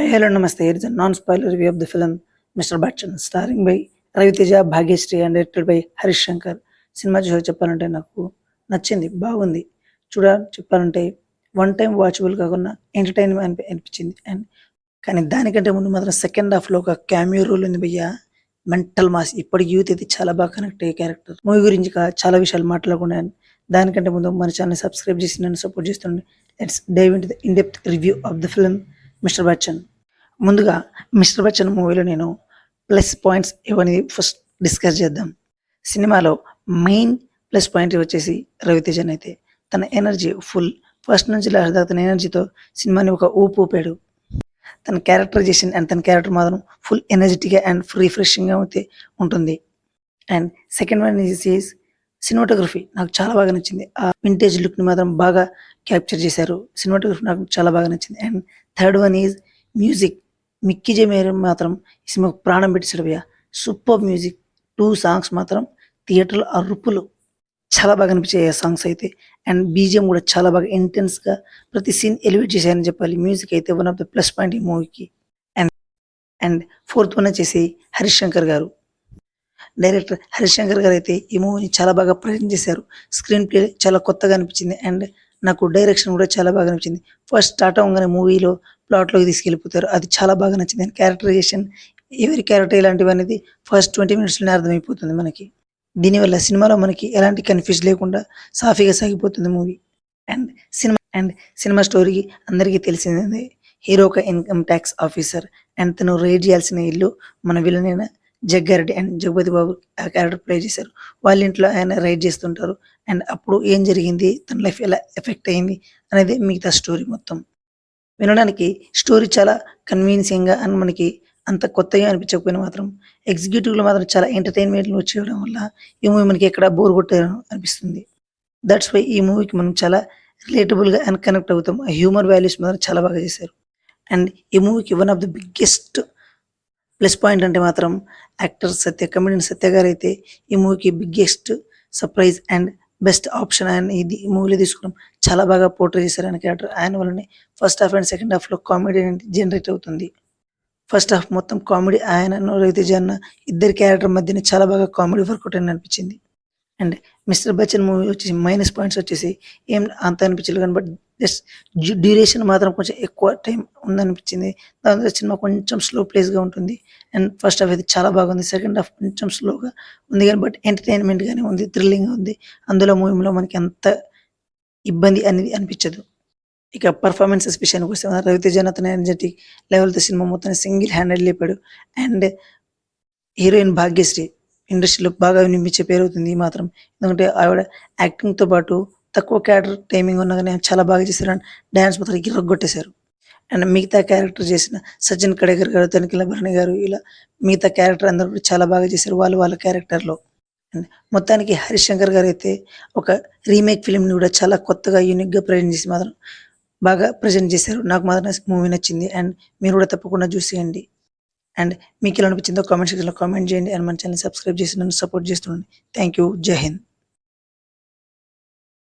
Hi, hello, namaste. Here is a non-spoiler review of the film Mr. Bachchan, starring by Raviteja, Bhagyashree and directed by Harish Shankar. Cinema చూసాక చెప్పాలంటే నాకు నచ్చింది, బాగుంది. చెప్పాలంటే one time watchable కాకుండా entertainment అనిపించింది. And కానీ దానికంటే ముందు మాత్రం సెకండ్ హాఫ్లో ఒక క్యామియో రోల్ ఉంది భయ్య, మెంటల్ మాస్. ఇప్పటి యూత్ అయితే చాలా బాగా కనెక్ట్ అయ్యే క్యారెక్టర్. మూవీ గురించి చాలా విషయాలు మాట్లాడకుండా దానికంటే ముందు మన ఛానల్ సబ్స్క్రైబ్ చేసి నన్ను సపోర్ట్ చేస్తుండే. Let's dive into the in depth review of the film mister Bachchan. ముందుగా మిస్టర్ బచ్చన్ మూవీలో నేను ప్లస్ పాయింట్స్ ఇవన్నీ ఫస్ట్ డిస్కస్ చేద్దాం. సినిమాలో మెయిన్ ప్లస్ పాయింట్ వచ్చేసి రవితేజన్ అయితే తన ఎనర్జీ ఫుల్ ఫస్ట్ నుంచి లాస్ట్ దాకా తన ఎనర్జీతో సినిమాని ఒక ఊపు ఊపాడు. తన క్యారెక్టరైజేషన్ అండ్ తన క్యారెక్టర్ మాత్రం ఫుల్ ఎనర్జెటిక్గా అండ్ రిఫ్రెషింగ్గా అయితే ఉంటుంది. And second one is cinematography నాకు చాలా బాగా నచ్చింది. ఆ వింటేజ్ లుక్ని మాత్రం బాగా క్యాప్చర్ చేశారు. సినిమాటోగ్రఫీ నాకు చాలా బాగా నచ్చింది. And third one is music. Mickey J mayor మాత్రం ఈ సినిమాకు ప్రాణం పెట్టేశాడు భయ్య. Super music. 2 సాంగ్స్ మాత్రం థియేటర్లో అరుపులు, చాలా బాగా అనిపించాయి ఆ సాంగ్స్ అయితే. అండ్ బీజిఎం కూడా చాలా బాగా ఇంటెన్స్గా ప్రతి సీన్ ఎలివేట్ చేశారని చెప్పాలి. మ్యూజిక్ అయితే one of the plus point ఈ మూవీకి. అండ్ అండ్ ఫోర్త్ వన్ వచ్చేసి హరీష్ శంకర్ గారు. డైరెక్టర్ హరీష్ శంకర్ గారు అయితే ఈ మూవీని చాలా బాగా ప్రజెంట్ చేశారు. స్క్రీన్ ప్లే చాలా కొత్తగా అనిపించింది. అండ్ నాకు డైరెక్షన్ కూడా చాలా బాగా నచ్చింది. ఫస్ట్ స్టార్ట్ అవ్వగానే మూవీలో ప్లాట్లోకి తీసుకెళ్ళిపోతారు, అది చాలా బాగా నచ్చింది. అండ్ క్యారెక్టరైజేషన్, ఎవరి క్యారెక్టర్ ఇలాంటివి అనేది ఫస్ట్ 20 మినిట్స్లోనే అర్థమైపోతుంది మనకి. దీనివల్ల సినిమాలో మనకి ఎలాంటి కన్ఫ్యూజ్ లేకుండా సాఫీగా సాగిపోతుంది మూవీ. అండ్ సినిమా స్టోరీ అందరికీ తెలిసిందే. హీరో ఒక ఇన్కమ్ ట్యాక్స్ ఆఫీసర్ అండ్ తను రైడ్ చేయాల్సిన ఇల్లు మన విలనైన జగ్గారెడ్డి అండ్ జగపతి బాబు ఆ క్యారెక్టర్ ప్లే చేశారు. వాళ్ళ ఇంట్లో ఆయన రైడ్ చేస్తుంటారు. అండ్ అప్పుడు ఏం జరిగింది, తన లైఫ్ ఎలా ఎఫెక్ట్ అయింది అనేది మిగతా స్టోరీ మొత్తం. వినడానికి స్టోరీ చాలా కన్విన్సింగ్గా అండ్ మనకి అంత కొత్తగా అనిపించకపోయినా మాత్రం ఎగ్జిక్యూటివ్లో మాత్రం చాలా ఎంటర్టైన్మెంట్లు వచ్చేయడం వల్ల ఈ మూవీ మనకి ఎక్కడ బోర్ కొట్టే అనిపిస్తుంది. దట్స్ వై ఈ మూవీకి మనం చాలా రిలేటబుల్గా అండ్ కనెక్ట్ అవుతాం. ఆ హ్యూమర్ వాల్యూస్ మాత్రం చాలా బాగా చేశారు. అండ్ ఈ మూవీకి one of the biggest plus point అంటే మాత్రం యాక్టర్ కమెడియన్ సత్య గారు అయితే ఈ మూవీకి biggest surprise and best option ఆయన ఇది మూవీలో తీసుకోవడం. చాలా బాగా పోర్ట్రే చేశారు ఆయన క్యారెక్టర్. ఆయన వల్లనే ఫస్ట్ హాఫ్ అండ్ సెకండ్ హాఫ్లో కామెడీ జనరేట్ అవుతుంది. ఫస్ట్ హాఫ్ మొత్తం కామెడీ, ఆయన రవితేజ అన్న ఇద్దరి క్యారెక్టర్ మధ్యన చాలా బాగా కామెడీ వర్కౌట్ అని అనిపించింది. అండ్ మిస్టర్ బచ్చన్ మూవీ వచ్చేసి మైనస్ పాయింట్స్ వచ్చేసి ఏం అంత అనిపించలేదు కానీ బట్ జస్ట్ డ్యూరేషన్ మాత్రం కొంచెం ఎక్కువ టైం ఉందనిపించింది. దాంతో సినిమా కొంచెం స్లో ప్లేస్గా ఉంటుంది. అండ్ ఫస్ట్ హాఫ్ అయితే చాలా బాగుంది, సెకండ్ హాఫ్ కొంచెం స్లోగా ఉంది కానీ బట్ ఎంటర్టైన్మెంట్గానే ఉంది, థ్రిల్లింగ్గా ఉంది. అందులో మూవీలో మనకి అంత ఇబ్బంది అనేది అనిపించదు. ఇక పర్ఫార్మెన్సెస్ విషయానికి వస్తే రవితేజ అతని ఎనర్జెటిక్ లెవెల్తో సినిమా మొత్తాన్ని సింగిల్ హ్యాండెడ్ లేపాడు. అండ్ హీరోయిన్ భాగ్యశ్రీ ఇండస్ట్రీలో బాగా వినిపించే పేరు అవుతుంది ఈ మాత్రం. ఎందుకంటే ఆవిడ యాక్టింగ్తో పాటు తక్కువ క్యారెక్టర్ టైమింగ్ ఉన్నా కానీ చాలా బాగా చేశారు. అండ్ డ్యాన్స్ మాత్రం ఇరగొట్టేశారు. అండ్ మిగతా క్యారెక్టర్ చేసిన సచిన్ కడేకర్ గారు, తనిఖీల భరణి గారు, ఇలా మిగతా క్యారెక్టర్ అందరూ కూడా చాలా బాగా చేశారు వాళ్ళ క్యారెక్టర్లో. అండ్ మొత్తానికి హరీష్ శంకర్ గారు అయితే ఒక రీమేక్ ఫిల్మ్ని కూడా చాలా కొత్తగా యూనిక్గా ప్రజెంట్ చేసి మాత్రం బాగా ప్రజెంట్ చేశారు. నాకు మాత్రం మూవీ నచ్చింది. అండ్ మీరు కూడా తప్పకుండా చూసేయండి. అండ్ మీకు ఎలా అనిపించిందో కామెంట్ సెక్షన్లో కామెంట్ చేయండి. అండ్ మన ఛానల్ సబ్స్క్రైబ్ చేసి నన్ను సపోర్ట్ చేస్తుండండి. Thank you. జై హింద్.